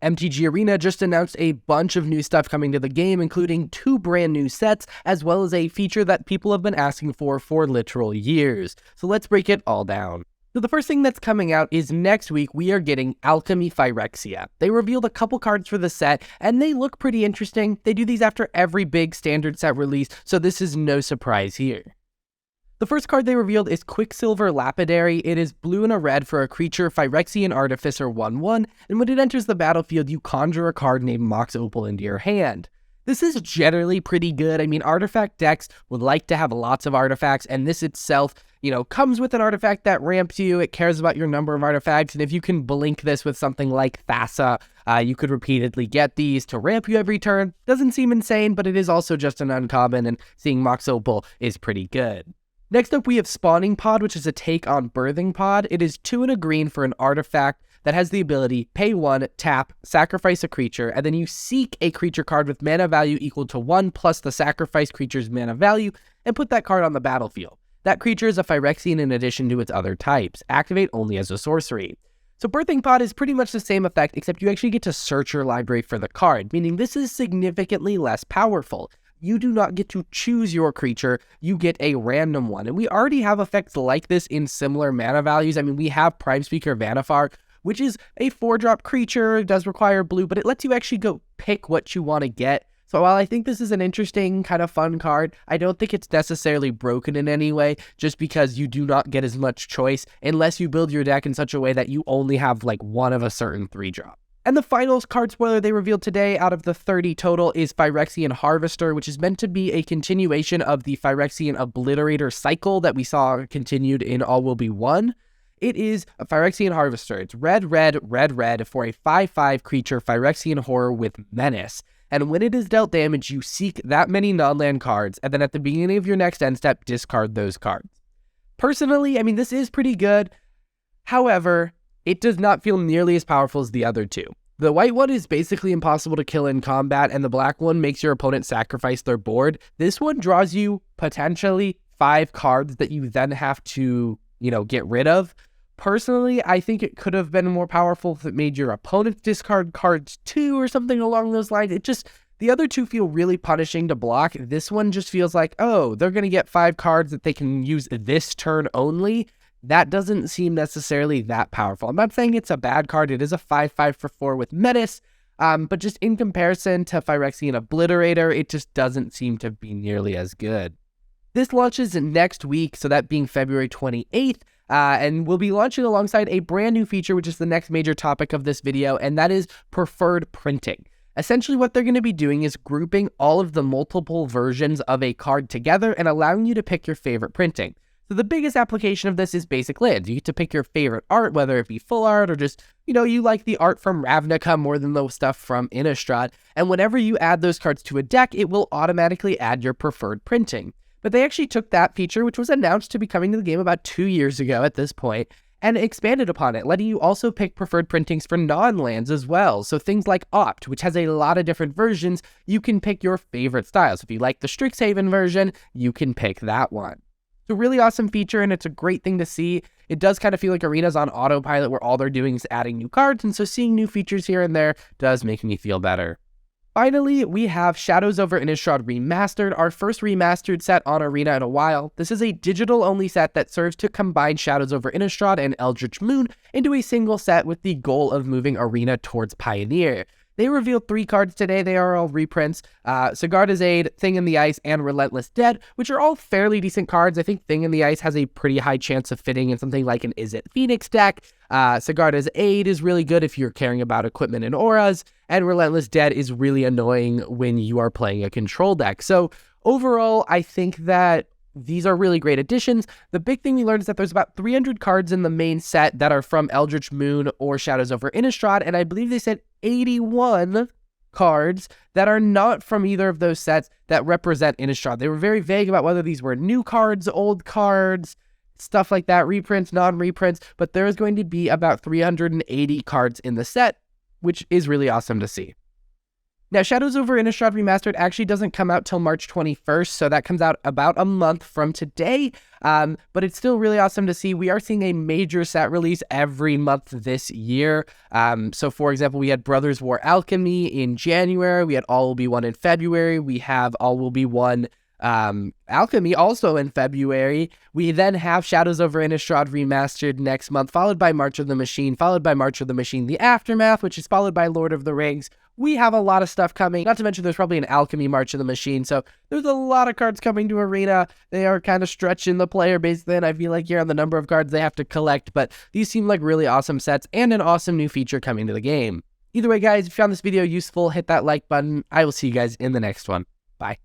MTG Arena just announced a bunch of new stuff coming to the game, including 2 brand new sets, as well as a feature that people have been asking for literal years. So let's break it all down. So the first thing that's coming out is next week we are getting Alchemy Phyrexia. They revealed a couple cards for the set, and they look pretty interesting. They do these after every big standard set release, so this is no surprise here. The first card they revealed is Quicksilver Lapidary. It is blue and a red for a creature, Phyrexian Artificer 1/1, and when it enters the battlefield, you conjure a card named Mox Opal into your hand. This is generally pretty good. I mean, artifact decks would like to have lots of artifacts, and this itself, comes with an artifact that ramps you. It cares about your number of artifacts, and if you can blink this with something like Thassa, you could repeatedly get these to ramp you every turn. Doesn't seem insane, but it is also just an uncommon, and seeing Mox Opal is pretty good. Next up, we have Spawning Pod, which is a take on Birthing Pod. It is 2 and a green for an artifact that has the ability, pay 1, tap, sacrifice a creature, and then you seek a creature card with mana value equal to 1 plus the sacrificed creature's mana value, and put that card on the battlefield. That creature is a Phyrexian in addition to its other types. Activate only as a sorcery. So Birthing Pod is pretty much the same effect, except you actually get to search your library for the card, meaning this is significantly less powerful. You do not get to choose your creature, you get a random one. And we already have effects like this in similar mana values. I mean, we have Prime Speaker Vanifar, which is a 4-drop creature, it does require blue, but it lets you actually go pick what you want to get. So while I think this is an interesting, kind of fun card, I don't think it's necessarily broken in any way, just because you do not get as much choice unless you build your deck in such a way that you only have like one of a certain 3-drop. And the final card spoiler they revealed today out of the 30 total is Phyrexian Harvester, which is meant to be a continuation of the Phyrexian Obliterator cycle that we saw continued in All Will Be One. It is a Phyrexian Harvester. It's red, red, red, red for a 5/5 creature Phyrexian Horror with Menace. And when it is dealt damage, you seek that many non-land cards, and then at the beginning of your next end step, discard those cards. Personally, I mean, this is pretty good. However, it does not feel nearly as powerful as the other two. The white one is basically impossible to kill in combat, and the black one makes your opponent sacrifice their board. This one draws you potentially 5 cards that you then have to, get rid of. Personally, I think it could have been more powerful if it made your opponent discard cards too, or something along those lines. The other two feel really punishing to block. This one just feels like, oh, they're going to get 5 cards that they can use this turn only. That doesn't seem necessarily that powerful. I'm not saying it's a bad card. It is a 5/5 for 4 with Menace, but just in comparison to Phyrexian Obliterator, it just doesn't seem to be nearly as good. This launches next week, so that being February 28th, and we'll be launching alongside a brand new feature, which is the next major topic of this video, and that is preferred printing. Essentially, what they're going to be doing is grouping all of the multiple versions of a card together and allowing you to pick your favorite printing. So the biggest application of this is basic lands. You get to pick your favorite art, whether it be full art or just, you like the art from Ravnica more than the stuff from Innistrad. And whenever you add those cards to a deck, it will automatically add your preferred printing. But they actually took that feature, which was announced to be coming to the game about 2 years ago at this point, and expanded upon it, letting you also pick preferred printings for non-lands as well. So things like Opt, which has a lot of different versions, you can pick your favorite styles. If you like the Strixhaven version, you can pick that one. It's a really awesome feature, and it's a great thing to see. It does kind of feel like Arena's on autopilot, where all they're doing is adding new cards, and so seeing new features here and there does make me feel better. Finally, we have Shadows over Innistrad Remastered, our first remastered set on Arena in a while. This is a digital-only set that serves to combine Shadows over Innistrad and Eldritch Moon into a single set with the goal of moving Arena towards Pioneer. They revealed 3 cards today. They are all reprints. Sigarda's Aid, Thing in the Ice, and Relentless Dead, which are all fairly decent cards. I think Thing in the Ice has a pretty high chance of fitting in something like an Is It Phoenix deck. Sigarda's Aid is really good if you're caring about equipment and auras, and Relentless Dead is really annoying when you are playing a control deck. So overall, I think that these are really great additions. The big thing we learned is that there's about 300 cards in the main set that are from Eldritch Moon or Shadows over Innistrad, and I believe they said 81 cards that are not from either of those sets that represent Innistrad. They were very vague about whether these were new cards, old cards, stuff like that, reprints, non-reprints, but there is going to be about 380 cards in the set, which is really awesome to see. Now, Shadows over Innistrad Remastered actually doesn't come out till March 21st, so that comes out about a month from today, but it's still really awesome to see. We are seeing a major set release every month this year. So, for example, we had Brothers War Alchemy in January, we had All Will Be One in February, we have All Will Be One Alchemy also in February. We then have Shadows over Innistrad Remastered next month, followed by March of the Machine, followed by March of the Machine The Aftermath, which is followed by Lord of the Rings. We have a lot of stuff coming, not to mention there's probably an Alchemy March of the Machine, so there's a lot of cards coming to Arena. They are kind of stretching the player base then, I feel like, here on the number of cards they have to collect, but these seem like really awesome sets and an awesome new feature coming to the game. Either way, guys, if you found this video useful, hit that like button. I will see you guys in the next one. Bye.